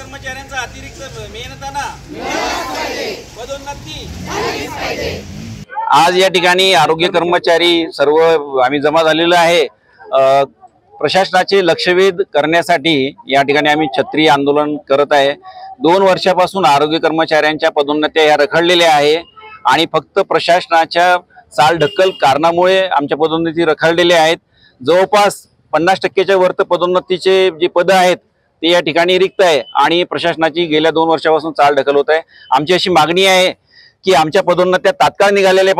कर्मचाऱ्यांचा अतिरिक्त मेहनताना पदोन्नती। आज या ठिकाणी आरोग्य कर्मचारी सर्व आम्ही जमा झालेलो आहे। प्रशासनाचे लक्षवेध करण्यासाठी या ठिकाणी आम्ही छत्री आंदोलन करत आहे। 2 वर्षापासून आरोग्य कर्मचाऱ्यांच्या पदोन्नत्या या रखडलेल्या आहे आणि फक्त प्रशासनाच्या चालढकल कारणामुळे आमच्या पदोन्नती रखडलेल्या आहेत। जवळपास 50% वरती पदोन्नतीचे जे पद आहेत ते या ठिकाणी रिक्त आहे आणि प्रशासनाची गेल्या 2 वर्षापासून चालढकल होत आहे। आमची अशी मागणी आहे की आमच्या पदोन्नत्या तात्काळ निघाल्या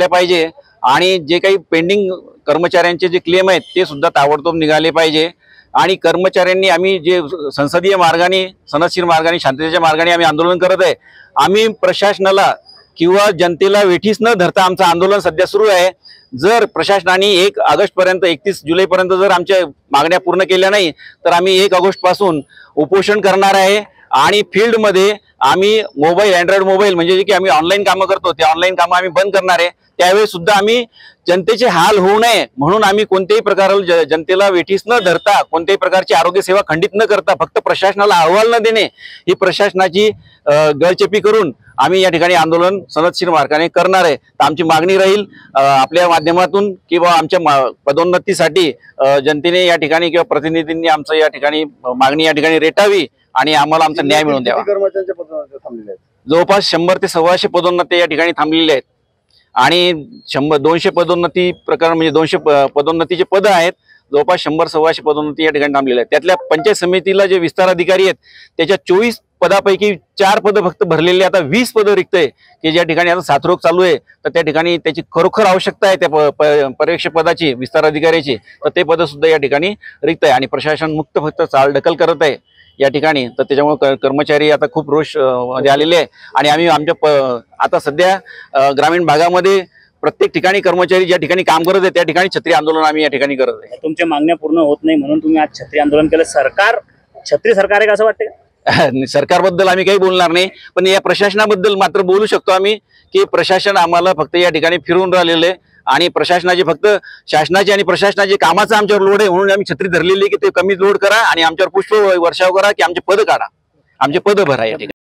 पाहिजे आणि जे काही पेंडिंग कर्मचाऱ्यांचे जे क्लेम आहेत ते सुद्धा ताबडतोब निघाले पाहिजे। आणि कर्मचाऱ्यांनी आम्ही जे संसदीय मार्गाने सनदशीर मार्गाने शांततेच्या मार्गाने आम्ही आंदोलन करत आहे। आम्ही प्रशासनाला किंवा जनतेला वेठीस न धरता आमचं आंदोलन सध्या सुरू आहे। जर प्रशासनाने 1 ऑगस्ट पर्यंत 31 जुलै पर्यंत जर आमच्या मागण्या पूर्ण केल्या नाही तर आम्ही 1 ऑगस्ट पासून उपोषण करणार आहे आणि फील्ड मध्ये आम्ही मोबाईल अँड्रॉइड मोबाईल म्हणजे जे की आम्ही ऑनलाईन कामं करतो ते ऑनलाईन कामं आम्ही बंद करणार आहे। त्यावेळी सुद्धा आम्ही जनतेचे हाल होऊ नये म्हणून आम्ही कोणत्याही प्रकारे जनतेला वेठीस न धरता कोणत्याही प्रकारची आरोग्य सेवा खंडित न करता फक्त प्रशासनाला अहवाल न देणे ही प्रशासनाची गळचेपी करून आम्ही या ठिकाणी आंदोलन सनदशीर मार्गाने करणार आहे। तर आमची मागणी राहील आपल्या माध्यमातून किंवा आमच्या पदोन्नतीसाठी जनतेने या ठिकाणी किंवा प्रतिनिधींनी आमचं या ठिकाणी मागणी या ठिकाणी रेटावी आणि आम्हाला आमचा न्याय मिळवून द्यावा। जवळपास 100 ते 125 पदोन्नती या ठिकाणी थांबलेले आहेत आणि 200 पदोन्नती प्रकार म्हणजे 200 पदोन्नतीचे पद आहेत। जवळपास 100-125 पदोन्नती या ठिकाणी थांबलेल्या आहेत। त्यातल्या पंचायत समितीला जे विस्तार अधिकारी आहेत त्याच्या 24 पदापैकी 4 पद फक्त भरलेले, आता 20 पद रिक्त आहे की ज्या ठिकाणी आता साथरोग चालू आहे। तर त्या ठिकाणी त्याची खरोखर आवश्यकता आहे त्या पर्यवेक्षक पदाची विस्तार अधिकाऱ्याची, तर ते पद सुद्धा या ठिकाणी रिक्त आहे आणि प्रशासन मुक्त फक्त चालढकल करत आहे या ठिकाणी। तर त्याच्यामुळे कर्मचारी आता खूप रोष मध्ये आलेले आहे आणि आम्ही आमच्या आता सध्या ग्रामीण भागामध्ये प्रत्येक ठिकाणी कर्मचारी ज्या ठिकाणी काम करत आहे त्या ठिकाणी छत्री आंदोलन आम्ही या ठिकाणी करत आहे। तुमच्या मागण्या पूर्ण होत नाही म्हणून तुम्ही आज छत्री आंदोलन केलं। छत्री सरकार आहे का असं वाटतं? सरकारबद्दल आम्ही काही बोलणार नाही, पण या प्रशासनाबद्दल मात्र बोलू शकतो आम्ही की प्रशासन आम्हाला फक्त या ठिकाणी फिरवून राहिलेलं आहे आणि प्रशासनाचे फक्त शासनाचे आणि प्रशासनाचे कामाचा आमच्यावर लोड आहे म्हणून आम्ही छत्री धरलेली की ते कमी लोड करा आणि आमच्यावर पुष्प वर्षाव करा की आमचे पद काढा, आमचे पद भरा या ठिकाणी।